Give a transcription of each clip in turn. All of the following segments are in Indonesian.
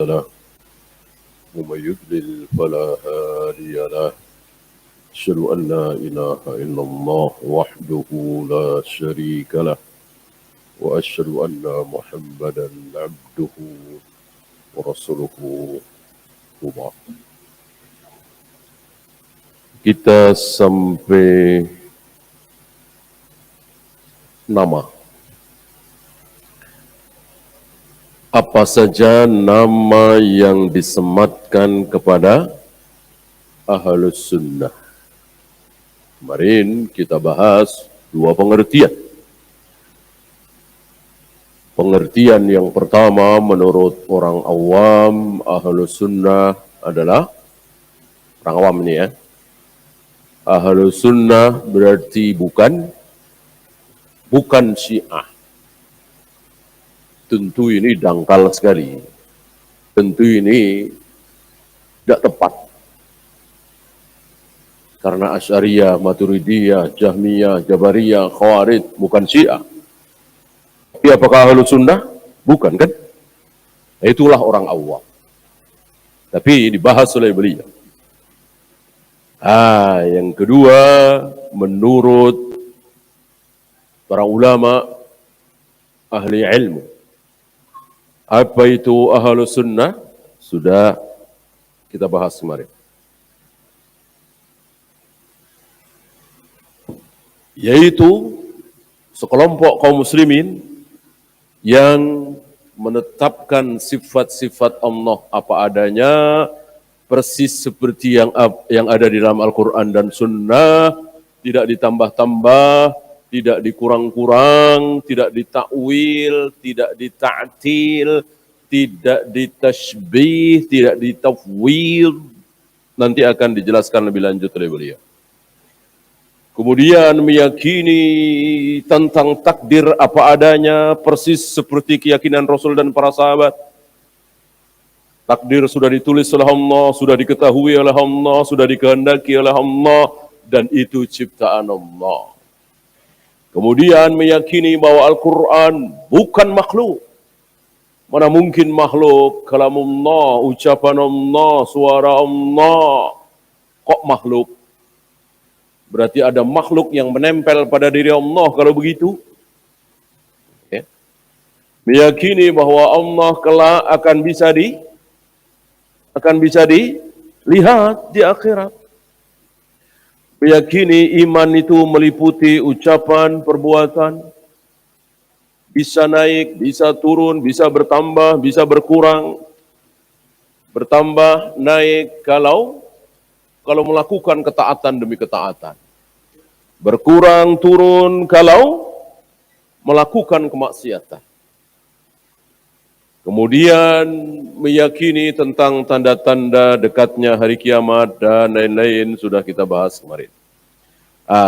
له ومن يضلل فلا هادي له أشهد أن لا إله إلا الله وحده لا شريك له وأشهد أن محمدا عبده ورسوله وبعد. Kita sampai nama. Apa saja nama yang disematkan kepada Ahlus Sunnah? Kemarin kita bahas dua pengertian. Pengertian yang pertama menurut orang awam, Ahlus Sunnah adalah, orang awam ini ya, Ahlus Sunnah berarti bukan Syiah. Tentu ini dangkal sekali. Tentu ini tidak tepat. Karena Asy'ariyah, Maturidiyah, Jahmiyah, Jabariyah, Khawarij bukan Syiah. Tapi apakah Ahlus Sunnah? Bukan kan? Itulah orang awam. Tapi dibahas oleh beliau. Yang kedua, menurut para ulama ahli ilmu, apa itu Ahlus Sunnah? Sudah kita bahas kemarin. Yaitu sekelompok kaum muslimin yang menetapkan sifat-sifat Allah apa adanya, persis seperti yang ada di dalam Al-Quran dan Sunnah, tidak ditambah-tambah, tidak dikurang-kurang, tidak ditakwil, tidak dita'til, tidak ditashbih, tidak ditafwid. Nanti akan dijelaskan lebih lanjut oleh beliau. Kemudian meyakini tentang takdir apa adanya, persis seperti keyakinan Rasul dan para sahabat. Takdir sudah ditulis oleh Allah, sudah diketahui oleh Allah, sudah dikehendaki oleh Allah, dan itu ciptaan Allah. Kemudian meyakini bahwa Al-Quran bukan makhluk. Mana mungkin makhluk? Kalamullah, ucapan Allah, suara Allah. Kok makhluk? Berarti ada makhluk yang menempel pada diri Allah kalau begitu. Ya. Meyakini bahwa Allah kelak akan bisa dilihat di akhirat. Meyakini iman itu meliputi ucapan, perbuatan, bisa naik, bisa turun, bisa bertambah, bisa berkurang. Bertambah, naik kalau melakukan ketaatan demi ketaatan. Berkurang, turun kalau melakukan kemaksiatan. Kemudian meyakini tentang tanda-tanda dekatnya hari kiamat dan lain-lain sudah kita bahas kemarin.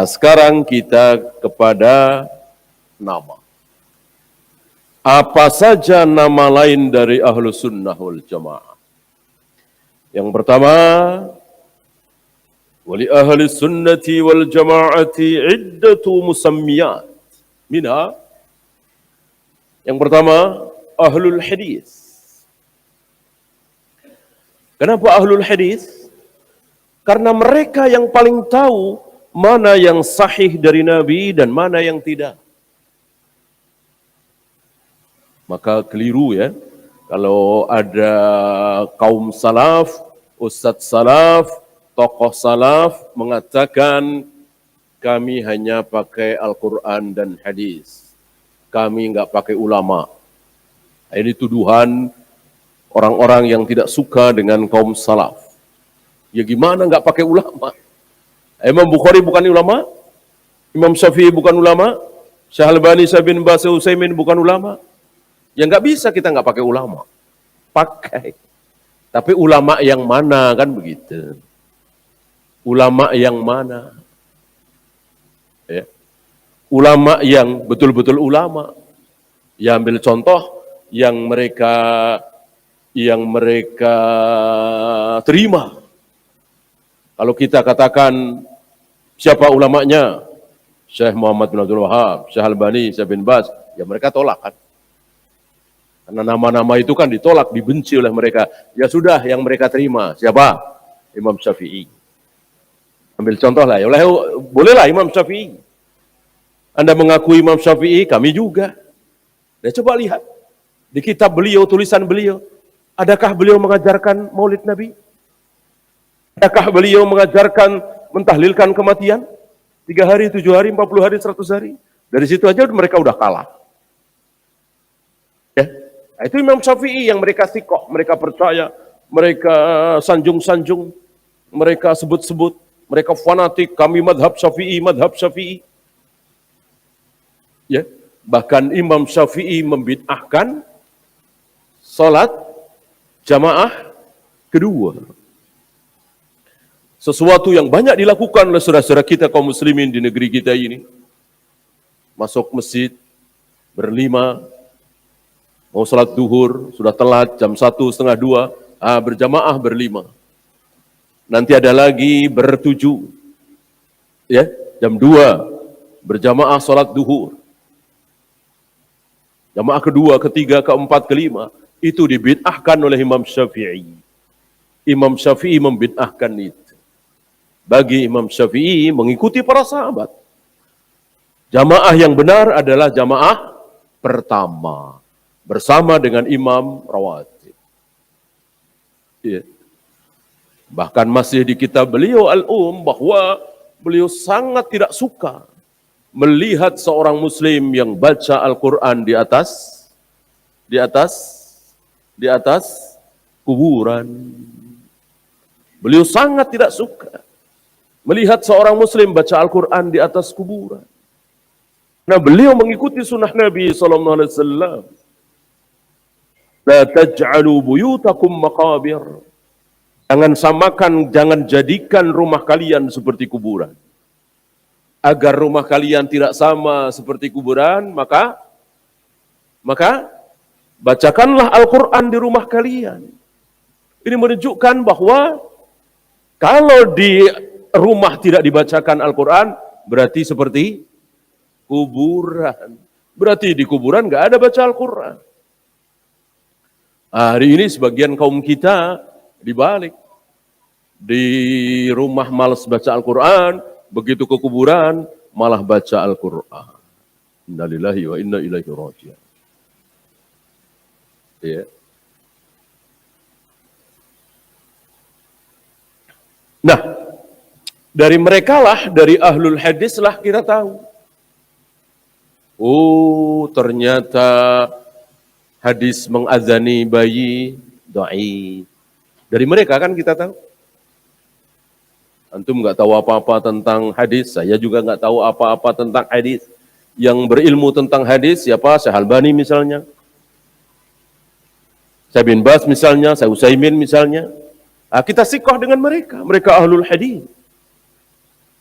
Sekarang kita kepada nama. Apa saja nama lain dari Ahlus Sunnah wal Jamaah? Yang pertama, wali Ahlus Sunnati wal Jamaati iddatu musammiyat. Minha, yang pertama, Ahlul Hadis. Kenapa Ahlul Hadis? Karena mereka yang paling tahu mana yang sahih dari Nabi dan mana yang tidak. Maka keliru ya, kalau ada kaum salaf, ustadz salaf, tokoh salaf mengatakan kami hanya pakai Al-Quran dan hadis. Kami enggak pakai ulama. Ini tuduhan orang-orang yang tidak suka dengan kaum salaf. Ya gimana enggak pakai ulama? Imam Bukhari bukan ulama? Imam Syafi'i bukan ulama? Syekh Albani, Syekh bin Baz, Utsaimin bukan ulama? Ya enggak bisa kita enggak pakai ulama. Pakai. Tapi ulama yang mana kan begitu? Ulama yang mana? Ya. Ulama yang betul-betul ulama. Ya ambil contoh yang mereka terima. Kalau kita katakan siapa ulamanya? Syekh Muhammad bin Abdul Wahab, Syekh Albani, Syekh bin Baz, ya mereka tolak kan. Karena nama-nama itu kan ditolak, dibenci oleh mereka. Ya sudah, yang mereka terima. Siapa? Imam Syafi'i. Ambil contoh lah, ya bolehlah Imam Syafi'i. Anda mengakui Imam Syafi'i, kami juga. Nah, coba lihat. Di kitab beliau, tulisan beliau. Adakah beliau mengajarkan maulid Nabi? Adakah beliau mengajarkan mentahlilkan kematian? 3 hari, 7 hari, 40 hari, 100 hari. Dari situ aja mereka udah kalah. Ya. Nah, itu Imam Syafi'i yang mereka sikoh, mereka percaya, mereka sanjung-sanjung, mereka sebut-sebut, mereka fanatik, kami madhab Syafi'i, madhab Syafi'i. Ya. Bahkan Imam Syafi'i membid'ahkan salat jamaah kedua. Sesuatu yang banyak dilakukan oleh saudara-saudara kita kaum muslimin di negeri kita ini. Masuk masjid, berlima, mau salat duhur, sudah telat, jam 1:30, berjamaah berlima. Nanti ada lagi bertujuh, ya, jam 2, berjamaah salat duhur. Jamaah kedua, ketiga, keempat, kelima, itu dibid'ahkan oleh Imam Syafi'i. Imam Syafi'i membid'ahkan itu. Bagi Imam Syafi'i mengikuti para sahabat. Jamaah yang benar adalah jamaah pertama. Bersama dengan imam rawatib. Ya. Bahkan masih di kitab beliau bahwa beliau sangat tidak suka melihat seorang muslim yang baca Al-Quran di atas kuburan. Beliau sangat tidak suka melihat seorang muslim baca Al-Quran di atas kuburan. Nah, beliau mengikuti sunnah Nabi SAW. La taj'alu buyutakum maqabir. Jangan samakan, jangan jadikan rumah kalian seperti kuburan. Agar rumah kalian tidak sama seperti kuburan, maka bacakanlah Al-Quran di rumah kalian. Ini menunjukkan bahwa kalau di rumah tidak dibacakan Al-Quran, berarti seperti kuburan. Berarti di kuburan nggak ada baca Al-Quran. Hari ini sebagian kaum kita dibalik. Di rumah malas baca Al-Quran, begitu ke kuburan malah baca Al-Quran. Innalillahi wa inna ilaihi raji'un. Ya. Nah, dari merekalah, dari ahlul hadis lah kita tahu. Oh, ternyata hadis mengazani bayi dhaif. Dari mereka kan kita tahu. Antum nggak tahu apa-apa tentang hadis, saya juga nggak tahu apa-apa tentang hadis. Yang berilmu tentang hadis siapa? Syekh Albani misalnya, Syekh bin Baz misalnya, Syekh Utsaimin misalnya. Kita sikoh dengan mereka. Mereka ahlul hadis.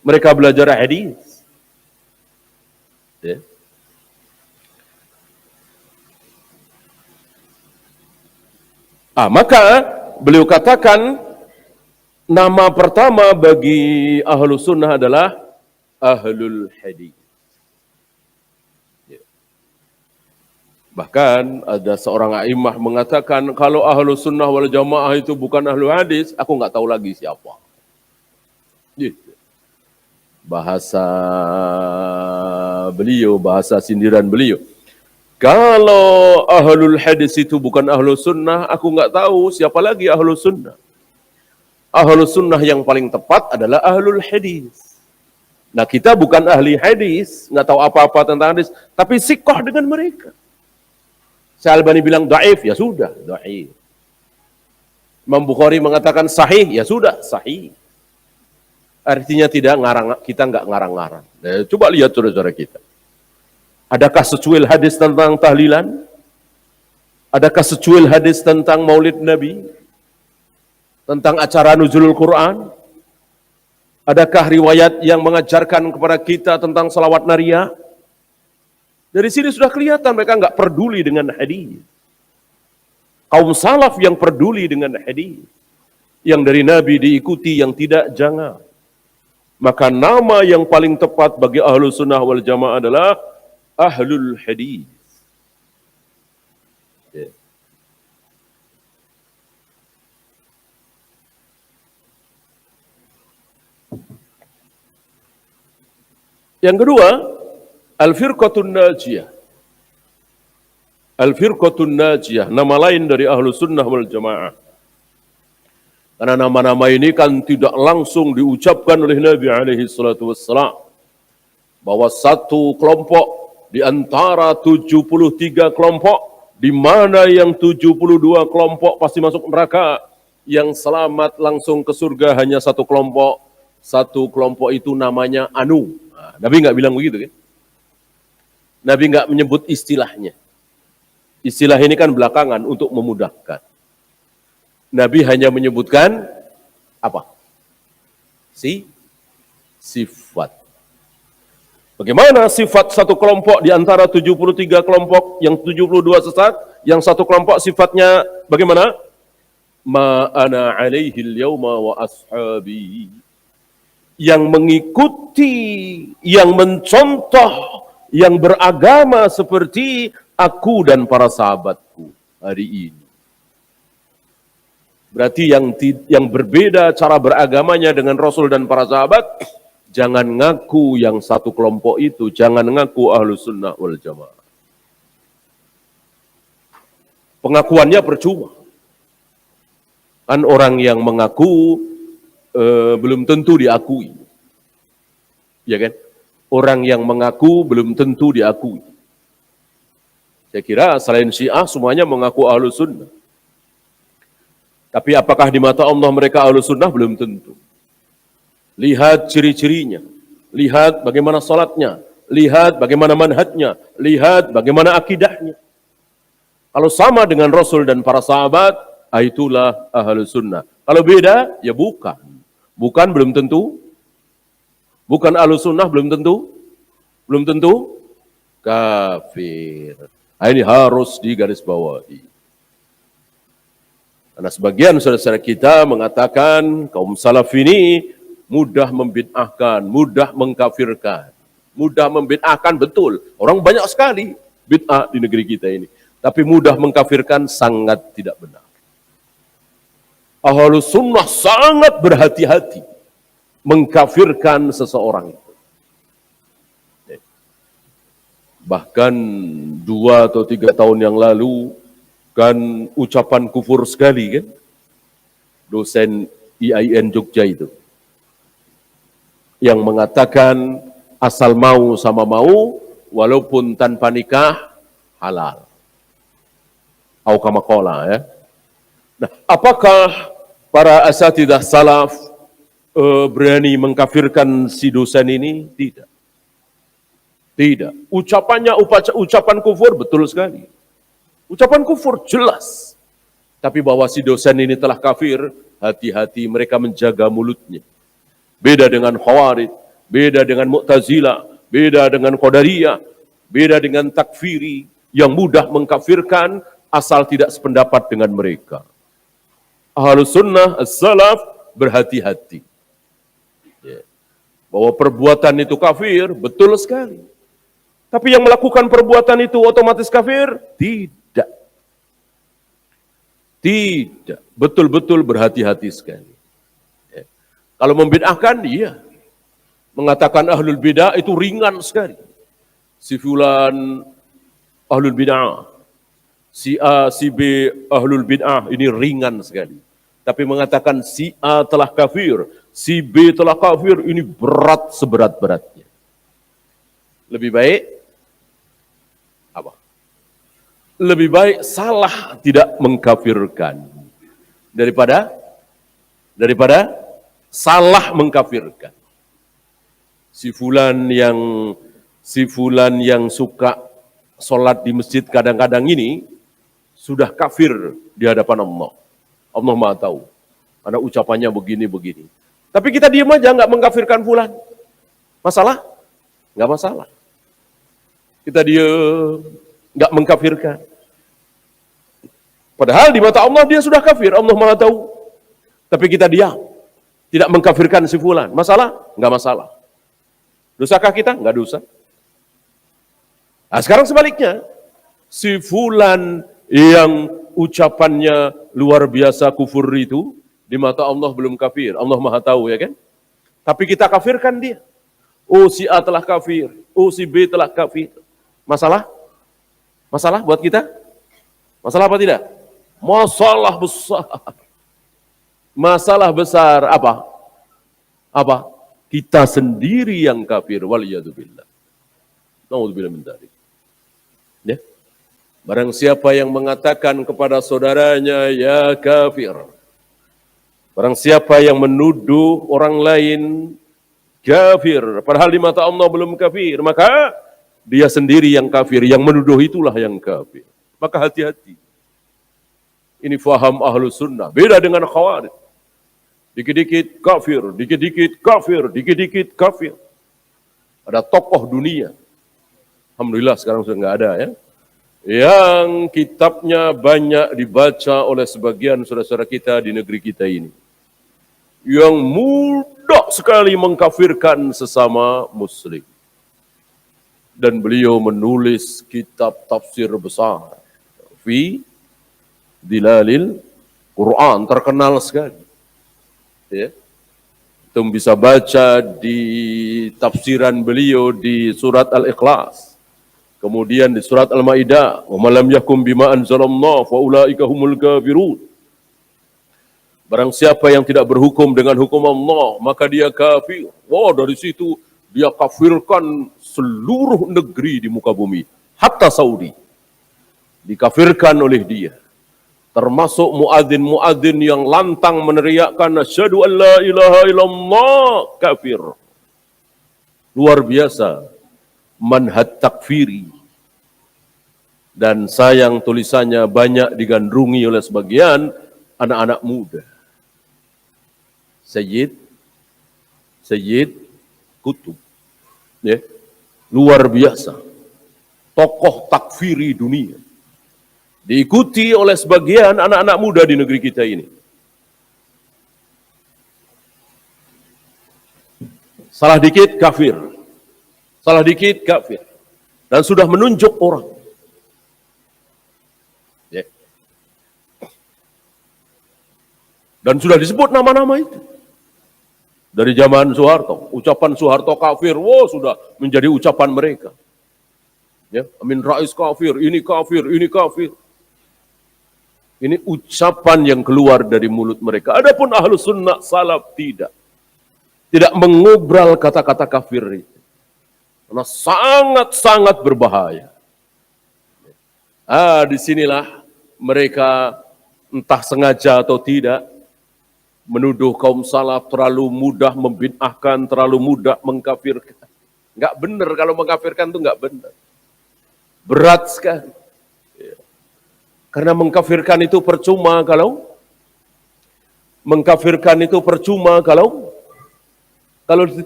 Mereka belajar hadis. Ya. Maka beliau katakan nama pertama bagi ahlus sunnah adalah ahlul hadis. Ya. Bahkan ada seorang a'imah mengatakan kalau ahlus sunnah wal jamaah itu bukan ahlul hadis, aku nggak tahu lagi siapa. Gitu. Bahasa beliau, bahasa sindiran beliau. Kalau ahlul hadis itu bukan ahlus sunnah, aku nggak tahu siapa lagi ahlus sunnah. Ahlus sunnah yang paling tepat adalah ahlul hadis. Nah, kita bukan ahli hadis, nggak tahu apa-apa tentang hadis, tapi sikoh dengan mereka. Syekh Albani bilang dhaif, ya sudah, dhaif. Imam Bukhari mengatakan sahih, ya sudah, sahih. Artinya kita nggak ngarang-ngarang. Nah, coba lihat saudara-saudara kita. Adakah secuil hadis tentang tahlilan? Adakah secuil hadis tentang maulid Nabi? Tentang acara nuzulul Quran? Adakah riwayat yang mengajarkan kepada kita tentang salawat nariyah? Dari sini sudah kelihatan mereka nggak peduli dengan hadis. Kaum salaf yang peduli dengan hadis. Yang dari Nabi diikuti, yang tidak jangan. Maka nama yang paling tepat bagi ahlus sunnah wal jamaah adalah ahlul hadis. Yang kedua, al-firqatun najiyah. Al-firqatun najiyah, nama lain dari ahlu sunnah wal jamaah. Karena nama-nama ini kan tidak langsung diucapkan oleh Nabi alaihi salatu wassalam. Bahwa satu kelompok di antara 73 kelompok, di mana yang 72 kelompok pasti masuk neraka, yang selamat langsung ke surga hanya satu kelompok. Satu kelompok itu namanya Anu. Nah, Nabi nggak bilang begitu kan? Nabi nggak menyebut istilahnya. Istilah ini kan belakangan untuk memudahkan. Nabi hanya menyebutkan apa? Sifat. Bagaimana sifat satu kelompok di antara 73 kelompok, yang 72 sesat, yang satu kelompok sifatnya bagaimana? Ma ana alaihi al-yawma wa ashabi. Yang mengikuti, yang mencontoh, yang beragama seperti aku dan para sahabatku hari ini. Berarti yang berbeda cara beragamanya dengan Rasul dan para sahabat, jangan ngaku yang satu kelompok itu, jangan ngaku ahlu sunnah wal jamaah. Pengakuannya percuma. Kan orang yang mengaku belum tentu diakui. Ya kan? Orang yang mengaku belum tentu diakui. Saya kira selain Syiah semuanya mengaku ahlu sunnah. Tapi apakah di mata Allah mereka ahlu sunnah? Belum tentu. Lihat ciri-cirinya. Lihat bagaimana salatnya. Lihat bagaimana manhajnya. Lihat bagaimana akidahnya. Kalau sama dengan Rasul dan para sahabat, itulah ahlu sunnah. Kalau beda, ya bukan. Bukan belum tentu. Bukan ahlu sunnah belum tentu. Belum tentu kafir. Nah, ini harus digarisbawahi. Karena sebagian saudara-saudara kita mengatakan kaum salaf ini mudah membid'ahkan, mudah mengkafirkan. Mudah membid'ahkan, betul. Orang banyak sekali bid'ah di negeri kita ini. Tapi mudah mengkafirkan sangat tidak benar. Ahlus sunnah sangat berhati-hati mengkafirkan seseorang itu. Bahkan 2 atau 3 tahun yang lalu, kan ucapan kufur sekali kan, dosen IAIN Jogja itu, yang mengatakan asal mau sama mau, walaupun tanpa nikah, halal. Aukamakola ya. Nah, apakah para asatidah salaf berani mengkafirkan si dosen ini? Tidak. Tidak. Ucapannya ucapan kufur, betul sekali. Ucapan kufur jelas. Tapi bahwa si dosen ini telah kafir, hati-hati mereka menjaga mulutnya. Beda dengan Khawarij, beda dengan Mu'tazilah, beda dengan Qadariyah, beda dengan Takfiri yang mudah mengkafirkan asal tidak sependapat dengan mereka. Ahlus sunnah as-salaf berhati-hati. Ya. Bahwa perbuatan itu kafir, betul sekali. Tapi yang melakukan perbuatan itu otomatis kafir? Tidak. Tidak. Betul-betul berhati-hati sekali. Ya. Kalau membid'ahkan, iya. Mengatakan ahlul bid'ah itu ringan sekali. Si fulan ahlul bid'ah. Si A, si B ahlul bid'ah, ini ringan sekali. Tapi mengatakan si A telah kafir, si B telah kafir, ini berat seberat-beratnya. Lebih baik apa? Lebih baik salah tidak mengkafirkan daripada salah mengkafirkan. Si fulan yang suka sholat di masjid kadang-kadang ini sudah kafir di hadapan Allah. Allah Maha tahu. Karena ucapannya begini-begini. Tapi kita diam aja, nggak mengkafirkan fulan. Masalah? Nggak masalah. Kita diam, nggak mengkafirkan. Padahal di mata Allah dia sudah kafir. Allah Maha tahu. Tapi kita diam. Tidak mengkafirkan si fulan. Masalah? Nggak masalah. Dosakah kita? Nggak dosa. Nah, sekarang sebaliknya. Si fulan yang ucapannya luar biasa kufur itu, di mata Allah belum kafir. Allah Maha tahu ya kan? Tapi kita kafirkan dia. Oh si A telah kafir, oh si B telah kafir. Masalah? Masalah buat kita? Masalah apa tidak? Masalah besar. Masalah besar apa? Apa? Kita sendiri yang kafir. Waliyadzubillah. Naudzubillah min dzalik. Ya. Barang siapa yang mengatakan kepada saudaranya, ya kafir. Barang siapa yang menuduh orang lain kafir, padahal di mata Allah belum kafir, maka dia sendiri yang kafir, yang menuduh itulah yang kafir. Maka hati-hati. Ini faham ahlu sunnah. Beda dengan khawarij. Dikit-dikit kafir, dikit-dikit kafir, dikit-dikit kafir. Ada tokoh dunia. Alhamdulillah sekarang sudah nggak ada ya. Yang kitabnya banyak dibaca oleh sebagian saudara-saudara kita di negeri kita ini. Yang mudah sekali mengkafirkan sesama muslim. Dan beliau menulis kitab tafsir besar. Fi Dilalil Quran, terkenal sekali. Ya. Itu bisa baca di tafsiran beliau di surat Al-Ikhlas. Kemudian di surat Al-Maidah, "Wa man lam yakum bima anzalallahu fa ulaika humul kafirun." Barang siapa yang tidak berhukum dengan hukum Allah, maka dia kafir. Wah, dari situ dia kafirkan seluruh negeri di muka bumi, hatta Saudi. Dikafirkan oleh dia. Termasuk muadzin-muadzin yang lantang meneriakkan asyhadu an la ilaha illallah, kafir. Luar biasa. Manhaj takfiri. Dan sayang tulisannya banyak digandrungi oleh sebagian anak-anak muda. Sayyid Qutb. Ya. Luar biasa. Tokoh takfiri dunia. Diikuti oleh sebagian anak-anak muda di negeri kita ini. Salah dikit kafir. Salah dikit kafir. Dan sudah menunjuk orang. Ya. Dan sudah disebut nama-nama itu. Dari zaman Soeharto. Ucapan Soeharto kafir. Wow, sudah menjadi ucapan mereka. Ya, Amin Rais kafir, ini kafir, ini kafir. Ini ucapan yang keluar dari mulut mereka. Adapun ahlu sunnah salaf tidak. Tidak mengobral kata-kata kafir itu. Karena sangat-sangat berbahaya. Disinilah mereka entah sengaja atau tidak menuduh kaum salaf terlalu mudah membid'ahkan, terlalu mudah mengkafirkan. Enggak benar, kalau mengkafirkan itu enggak benar. Berat sekali. Karena mengkafirkan itu percuma kalau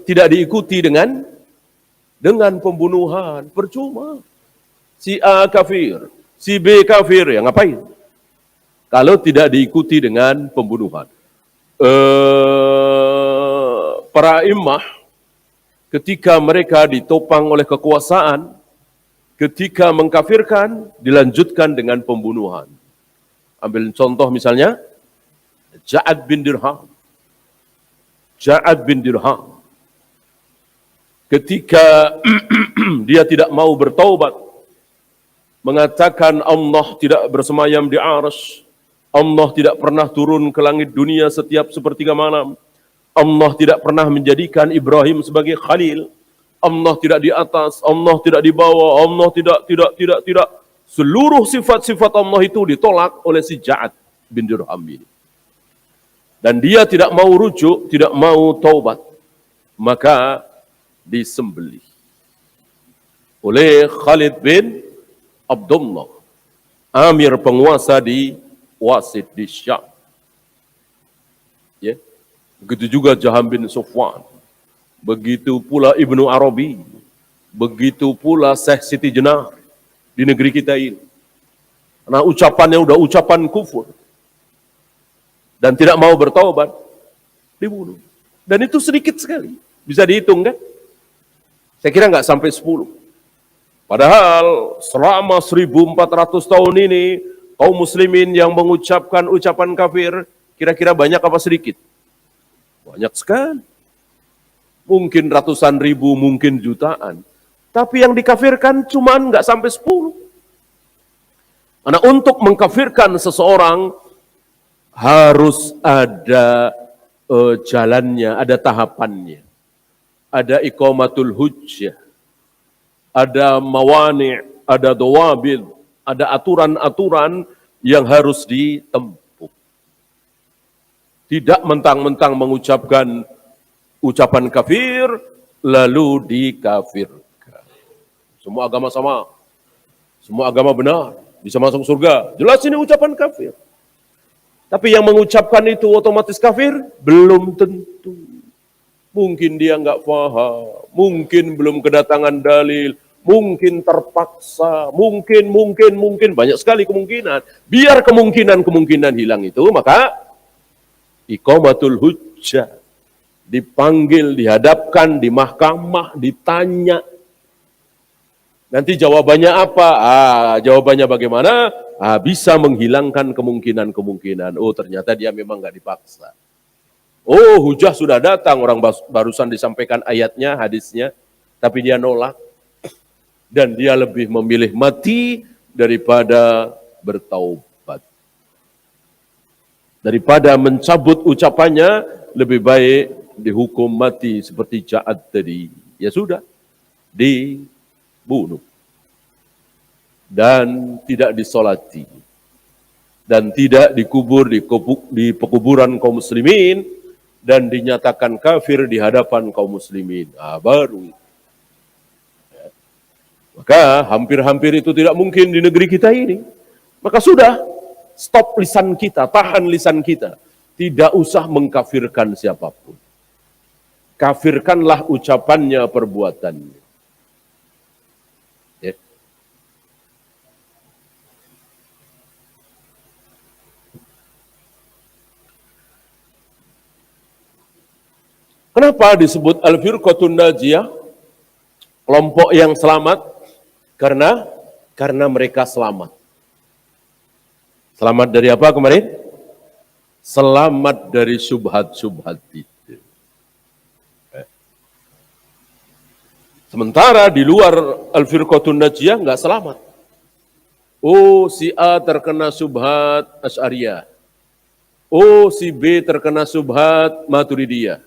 tidak diikuti dengan pembunuhan, percuma. Si A kafir, si B kafir, ya ngapain? Kalau tidak diikuti dengan pembunuhan. Para imam ketika mereka ditopang oleh kekuasaan, ketika mengkafirkan, dilanjutkan dengan pembunuhan. Ambil contoh misalnya, Ja'ad bin Dirham. Ketika dia tidak mau bertaubat, mengatakan Allah tidak bersemayam di arsy, Allah tidak pernah turun ke langit dunia setiap sepertiga malam, Allah tidak pernah menjadikan Ibrahim sebagai khalil, Allah tidak di atas, Allah tidak di bawah, Allah tidak. Seluruh sifat-sifat Allah itu ditolak oleh si Ja'ad bin Dirham ini. Dan dia tidak mau rujuk, tidak mau taubat. Maka disembelih oleh Khalid bin Abdullah, amir penguasa di Wasit di Syam. Ya. Begitu juga Jaham bin Sufwan. Begitu pula Ibnu Arabi, begitu pula Syekh Siti Jenar di negeri kita ini. Karena ucapannya udah ucapan kufur dan tidak mau bertaubat, dibunuh. Dan itu sedikit sekali, bisa dihitung kan? Saya kira nggak sampai 10. Padahal selama 1400 tahun ini kaum muslimin yang mengucapkan ucapan kafir kira-kira banyak apa sedikit? Banyak sekali. mungkin ratusan ribu, mungkin jutaan. Tapi yang dikafirkan cuman nggak sampai 10. Karena untuk mengkafirkan seseorang harus ada jalannya, ada tahapannya. Ada iqamatul hujjah, ada mawani', ada dawabil, ada aturan-aturan yang harus ditempuh. Tidak mentang-mentang mengucapkan ucapan kafir, lalu dikafirkan. Semua agama sama, semua agama benar, bisa masuk surga. Jelas ini ucapan kafir. Tapi yang mengucapkan itu otomatis kafir? Belum tentu. Mungkin dia nggak paham, mungkin belum kedatangan dalil, mungkin terpaksa, mungkin, banyak sekali kemungkinan. Biar kemungkinan hilang itu, maka iqamatul hujjah, dipanggil, dihadapkan di mahkamah, ditanya. Nanti jawabannya apa? Jawabannya bagaimana? Bisa menghilangkan kemungkinan. Oh, ternyata dia memang nggak dipaksa. Oh, hujah sudah datang, orang barusan disampaikan ayatnya, hadisnya, tapi dia nolak. Dan dia lebih memilih mati daripada bertaubat. Daripada mencabut ucapannya, lebih baik dihukum mati seperti Ja'ad tadi. Ya sudah, dibunuh. Dan tidak disolati. Dan tidak dikubur di pekuburan kaum muslimin, dan dinyatakan kafir di hadapan kaum muslimin. Baru. Maka hampir-hampir itu tidak mungkin di negeri kita ini. Maka sudah, stop lisan kita, tahan lisan kita. Tidak usah mengkafirkan siapapun. Kafirkanlah ucapannya, perbuatannya. Ya. Kenapa disebut al-firqatun najiyah? Kelompok yang selamat, karena mereka selamat. Selamat dari apa kemarin? Selamat dari syubhat-syubhat itu. Sementara di luar al-firqatun najiyah enggak selamat. Oh, si A terkena syubhat Asy'ariyah. Oh, si B terkena syubhat Maturidiyah.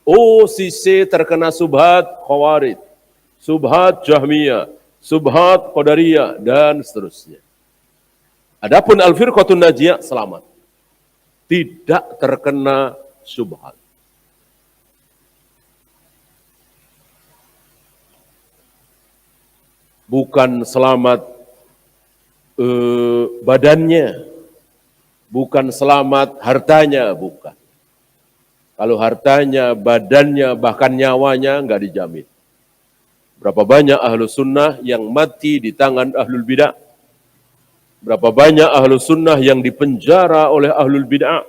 Oh, si C terkena subhat Khawarij, subhat Jahmiyah, subhat Qadariyah, dan seterusnya. Adapun al-firqatun najiyah selamat. Tidak terkena subhat. Bukan selamat badannya, bukan selamat hartanya, bukan. Kalau hartanya, badannya, bahkan nyawanya enggak dijamin. Berapa banyak ahlus sunnah yang mati di tangan ahlul bid'ah? Berapa banyak ahlus sunnah yang dipenjara oleh ahlul bid'ah?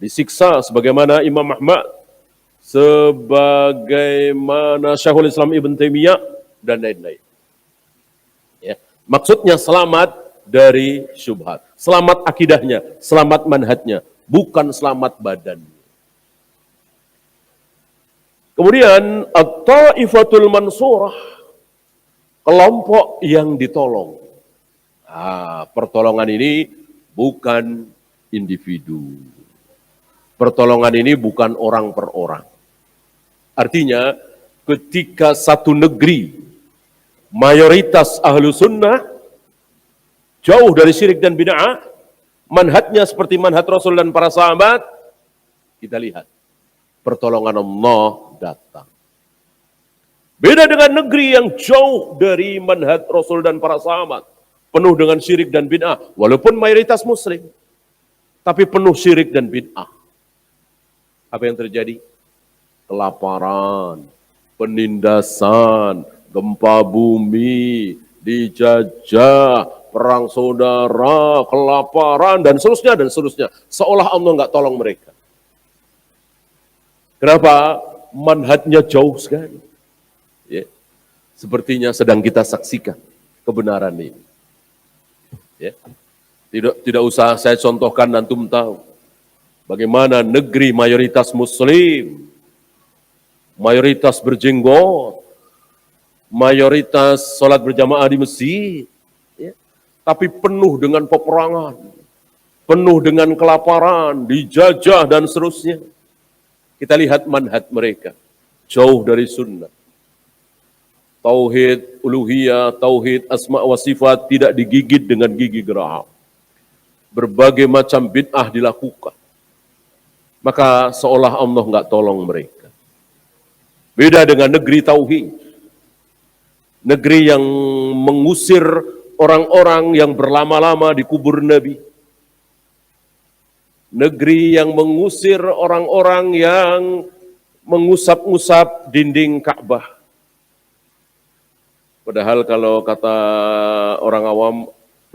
Disiksa sebagaimana Imam Ahmad, sebagaimana Syekhul Islam Ibn Taimiyah, dan lain-lain. Ya. Maksudnya selamat dari syubhat. Selamat akidahnya, selamat manhajnya, bukan selamat badannya. Kemudian at-taifatul mansurah, kelompok yang ditolong. Pertolongan ini bukan individu. Pertolongan ini bukan orang per orang. Artinya ketika satu negeri mayoritas ahlu sunnah jauh dari syirik dan bid'ah, manhajnya seperti manhaj Rasul dan para sahabat, kita lihat pertolongan Allah datang. Beda dengan negeri yang jauh dari manhaj Rasul dan para sahabat, penuh dengan syirik dan bid'ah, walaupun mayoritas muslim, tapi penuh syirik dan bid'ah. Apa yang terjadi? Kelaparan, penindasan, gempa bumi, dijajah, perang saudara, kelaparan, dan seterusnya. Seolah Allah nggak tolong mereka. Kenapa? Manhajnya jauh sekali. Ya. Sepertinya sedang kita saksikan kebenaran ini. Ya. Tidak usah saya contohkan, antum tahu bagaimana negeri mayoritas muslim mayoritas berjenggot, mayoritas sholat berjamaah di masjid, ya. Tapi penuh dengan peperangan, penuh dengan kelaparan, dijajah dan seterusnya. Kita lihat manhaj mereka, jauh dari sunnah. Tauhid uluhiyah, tauhid asma wa sifat tidak digigit dengan gigi geraham. Berbagai macam bid'ah dilakukan. Maka seolah Allah nggak tolong mereka. Beda dengan negeri tauhid. Negeri yang mengusir orang-orang yang berlama-lama di kubur Nabi. Negeri yang mengusir orang-orang yang mengusap-ngusap dinding Ka'bah. Padahal kalau kata orang awam,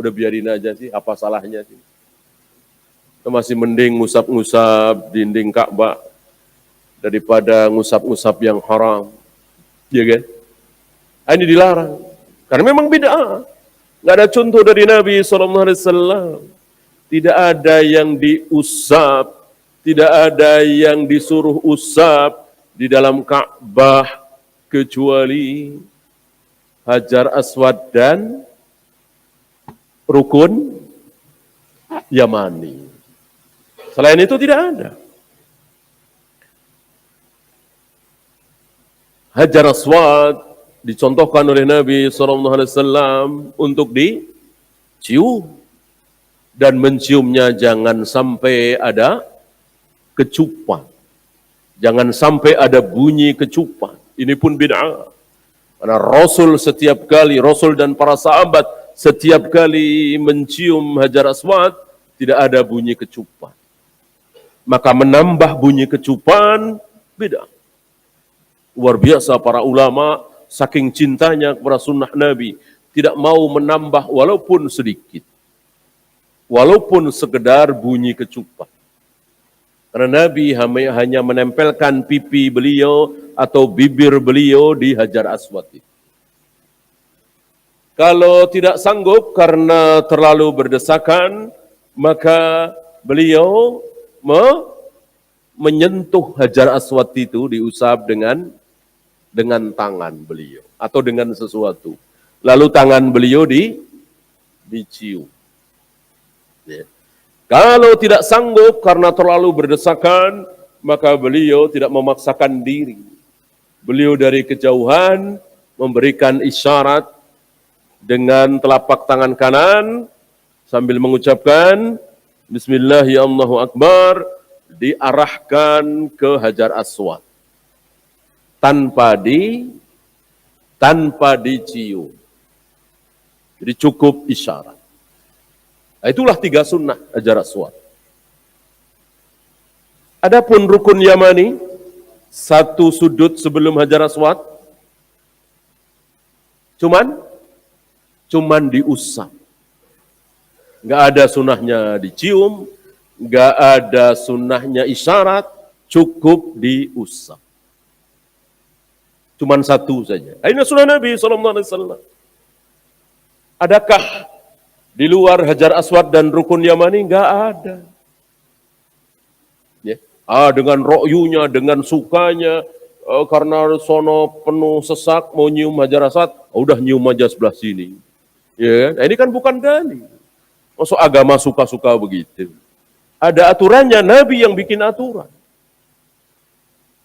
udah biarin aja sih, apa salahnya sih. Itu masih mending ngusap-ngusap dinding Ka'bah daripada ngusap-ngusap yang haram. Ya kan? Ini dilarang. Karena memang bid'ah. Nggak ada contoh dari Nabi SAW. Tidak ada yang diusap, tidak ada yang disuruh usap di dalam Ka'bah kecuali Hajar Aswad dan Rukun Yamani. Selain itu tidak ada. Hajar Aswad dicontohkan oleh Nabi SAW untuk dicium. Dan menciumnya jangan sampai ada kecupan. Jangan sampai ada bunyi kecupan. Ini pun bid'ah. Karena Rasul setiap kali, Rasul dan para sahabat setiap kali mencium Hajar Aswad, tidak ada bunyi kecupan. Maka menambah bunyi kecupan, bid'ah. Luar biasa para ulama, saking cintanya kepada sunnah Nabi, tidak mau menambah walaupun sedikit. Walaupun sekedar bunyi kecupan. Karena Nabi hanya menempelkan pipi beliau atau bibir beliau di Hajar Aswad itu. Kalau tidak sanggup karena terlalu berdesakan, maka beliau menyentuh Hajar Aswad itu, diusap dengan tangan beliau atau dengan sesuatu. Lalu tangan beliau dicium. Ya. Kalau tidak sanggup karena terlalu berdesakan, maka beliau tidak memaksakan diri. Beliau dari kejauhan memberikan isyarat dengan telapak tangan kanan sambil mengucapkan Bismillah ya Allahu Akbar, diarahkan ke Hajar Aswad tanpa dicium. Jadi cukup isyarat. Itulah 3 sunnah Hajar Aswad. Adapun Rukun Yamani, 1 sudut sebelum Hajar Aswad, cuman diusap. Nggak ada sunnahnya dicium, nggak ada sunnahnya isyarat, cukup diusap. Cuman 1 saja. Ini sunnah Nabi SAW. Adakah di luar Hajar Aswad dan Rukun Yamani? Enggak ada. Ya. Dengan ro'yunya, dengan sukanya, karena sono penuh sesak, mau nyium Hajar Aswad, udah nyium aja sebelah sini. Ya, nah, ini kan bukan dalil. Masuk agama suka-suka begitu. Ada aturannya, Nabi yang bikin aturan.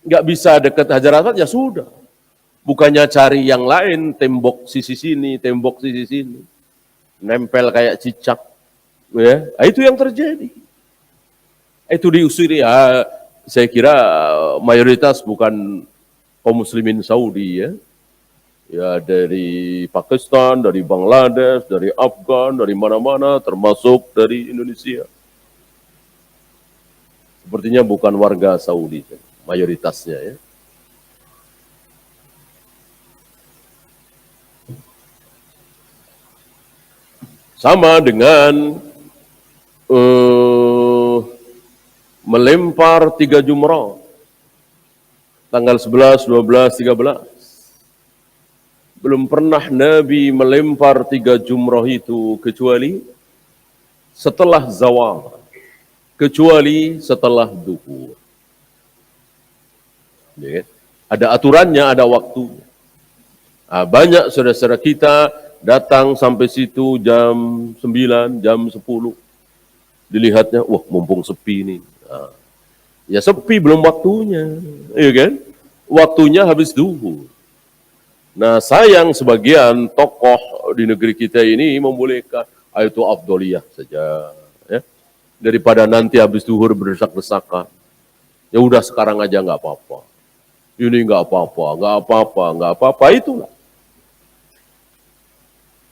Enggak bisa dekat Hajar Aswad, ya sudah. Bukannya cari yang lain, tembok sisi sini, tembok sisi sini. Nempel kayak cicak, ya, itu yang terjadi. Itu diusir ya. Saya kira mayoritas bukan kaum muslimin Saudi ya, ya dari Pakistan, dari Bangladesh, dari Afgan, dari mana-mana, termasuk dari Indonesia. Sepertinya bukan warga Saudi, mayoritasnya ya. Sama dengan melempar 3 jumrah. Tanggal 11, 12, 13. Belum pernah Nabi melempar 3 jumrah itu kecuali setelah zawal. Kecuali setelah duhur. Ya. Ada aturannya, ada waktunya. Banyak saudara-saudara kita datang sampai situ jam 9, jam 10. Dilihatnya, wah mumpung sepi nih. Ya sepi, belum waktunya. Iya kan? Waktunya habis duhur. Nah sayang sebagian tokoh di negeri kita ini membolehkan, itu afdoliyah saja. Ya. Daripada nanti habis duhur berdesak-desakan. Ya udah sekarang aja nggak apa-apa. Ini nggak apa-apa, nggak apa-apa, nggak apa-apa, itulah.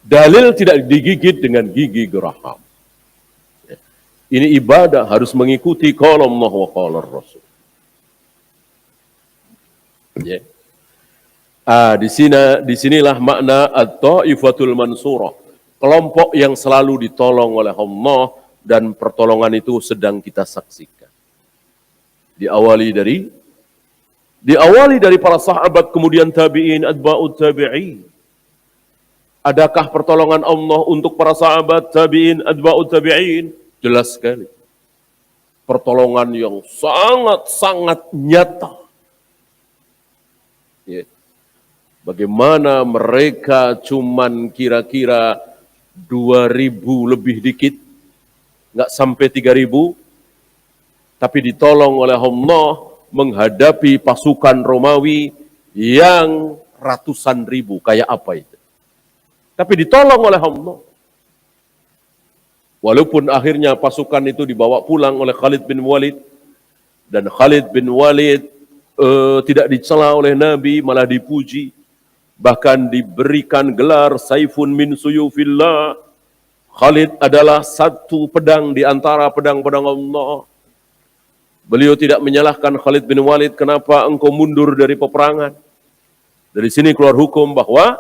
Dalil tidak digigit dengan gigi geraham. Ini ibadah harus mengikuti qala Allah wa qala Rasul. Ya. Disinilah makna at-taifatul mansurah. Kelompok yang selalu ditolong oleh Allah dan pertolongan itu sedang kita saksikan. Diawali dari para sahabat, kemudian tabi'in, atba'ut tabi'in. Adakah pertolongan Allah untuk para sahabat, tabi'in, atba'ut tabi'in? Jelas sekali. Pertolongan yang sangat-sangat nyata. Ya. Bagaimana mereka cuman kira-kira 2.000 lebih dikit, nggak sampai 3.000, tapi ditolong oleh Allah menghadapi pasukan Romawi yang ratusan ribu, kayak apa itu? Tapi ditolong oleh Allah. Walaupun akhirnya pasukan itu dibawa pulang oleh Khalid bin Walid, dan Khalid bin Walid tidak dicela oleh Nabi, malah dipuji, bahkan diberikan gelar Saifun min suyufillah. Khalid adalah satu pedang di antara pedang-pedang Allah. Beliau tidak menyalahkan Khalid bin Walid, kenapa engkau mundur dari peperangan? Dari sini keluar hukum bahwa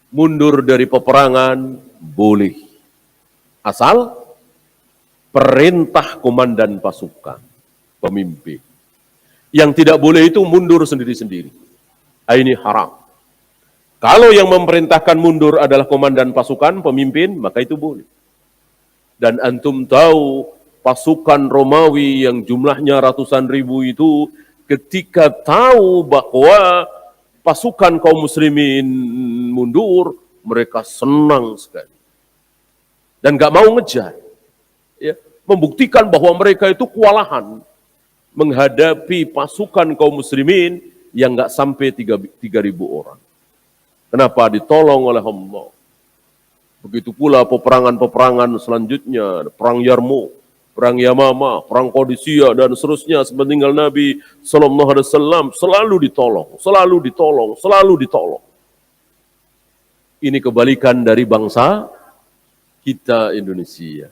mundur dari peperangan boleh, asal perintah komandan pasukan, pemimpin. Yang tidak boleh itu mundur sendiri-sendiri. Ini haram. Kalau yang memerintahkan mundur adalah komandan pasukan, pemimpin, maka itu boleh. Dan antum tahu pasukan Romawi yang jumlahnya ratusan ribu itu, ketika tahu bahwa pasukan kaum muslimin mundur, mereka senang sekali. Dan gak mau ngejar. Ya, membuktikan bahwa mereka itu kewalahan menghadapi pasukan kaum muslimin yang gak sampai 3.000 orang. Kenapa? Ditolong oleh Allah. Begitu pula peperangan-peperangan selanjutnya, perang Yarmouk, perang Yamama, perang Qadisiyah, dan seterusnya sepeninggal Nabi SAW, selalu ditolong, selalu ditolong, selalu ditolong. Ini kebalikan dari bangsa kita Indonesia.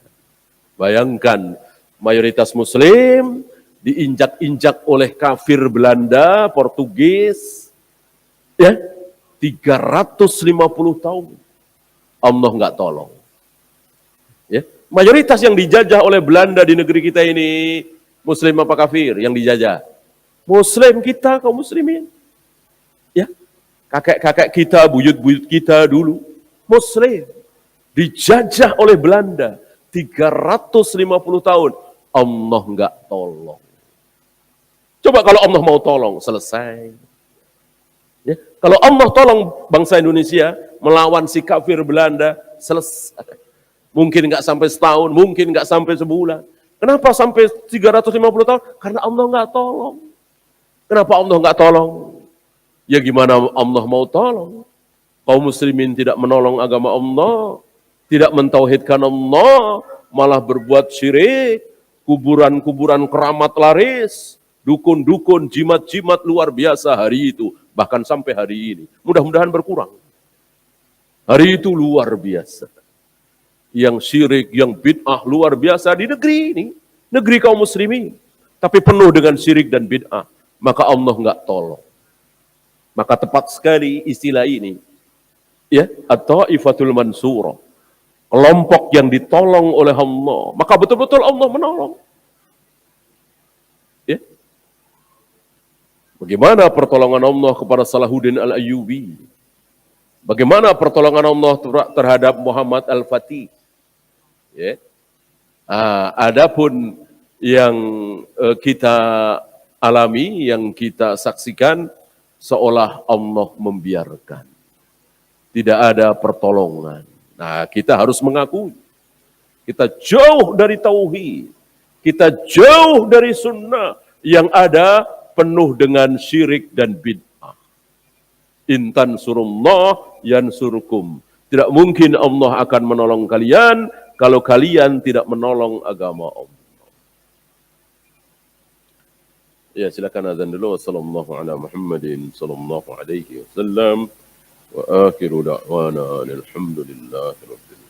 Bayangkan, mayoritas Muslim diinjak-injak oleh kafir Belanda, Portugis, ya, 350 tahun. Allah nggak tolong. Ya. Mayoritas yang dijajah oleh Belanda di negeri kita ini, Muslim apa kafir yang dijajah? Muslim, kita kaum muslimin. Ya. Kakek-kakek kita, buyut-buyut kita dulu, Muslim. Dijajah oleh Belanda 350 tahun. Allah nggak tolong. Coba kalau Allah mau tolong, selesai. Ya. Kalau Allah tolong bangsa Indonesia melawan si kafir Belanda, selesai. Mungkin nggak sampai setahun, mungkin nggak sampai sebulan. Kenapa sampai 350 tahun? Karena Allah nggak tolong. Kenapa Allah nggak tolong? Ya gimana Allah mau tolong? Kaum muslimin tidak menolong agama Allah, tidak mentauhidkan Allah, malah berbuat syirik, kuburan-kuburan keramat laris, dukun-dukun, jimat-jimat luar biasa hari itu, bahkan sampai hari ini. Mudah-mudahan berkurang. Hari itu luar biasa. Yang syirik, yang bid'ah luar biasa di negeri ini. Negeri kaum muslimin. Tapi penuh dengan syirik dan bid'ah. Maka Allah nggak tolong. Maka tepat sekali istilah ini. Ya, at-taifatul mansurah. Kelompok yang ditolong oleh Allah. Maka betul-betul Allah menolong. Ya. Bagaimana pertolongan Allah kepada Salahuddin Al-Ayyubi? Bagaimana pertolongan Allah terhadap Muhammad Al-Fatih? Ya. Adapun yang kita alami, yang kita saksikan, seolah Allah membiarkan. Tidak ada pertolongan. Nah, kita harus mengakui. Kita jauh dari tauhid. Kita jauh dari sunnah yang ada penuh dengan syirik dan bid'ah. Intan surullah yansurkum. Tidak mungkin Allah akan menolong kalian kalau kalian tidak menolong agama Allah. Ya, silakan azan dulu. Wassallallahu ala Muhammadin sallallahu alaihi wasallam. Wa akhiru da'wana alhamdulillahi rabbil